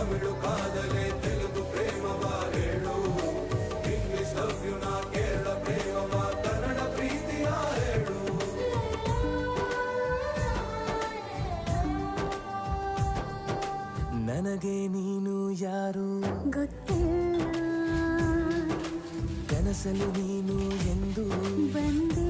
ತಮಿಳು ಕಾದಲೆ ತೆಲುಗು ಪ್ರೇಮವ ಹೇಳು, English love you ನಾ ಕೇರಳ ಪ್ರೇಮವ ಕನ್ನಡ ಪ್ರೀತಿಯ ಹೇಳು. ನನಗೆ ನೀನು ಯಾರು ಗೊತ್ತಿಲ್ಲ, ಕನಸಲು ನೀನು ಎಂದು ಬಂದೆ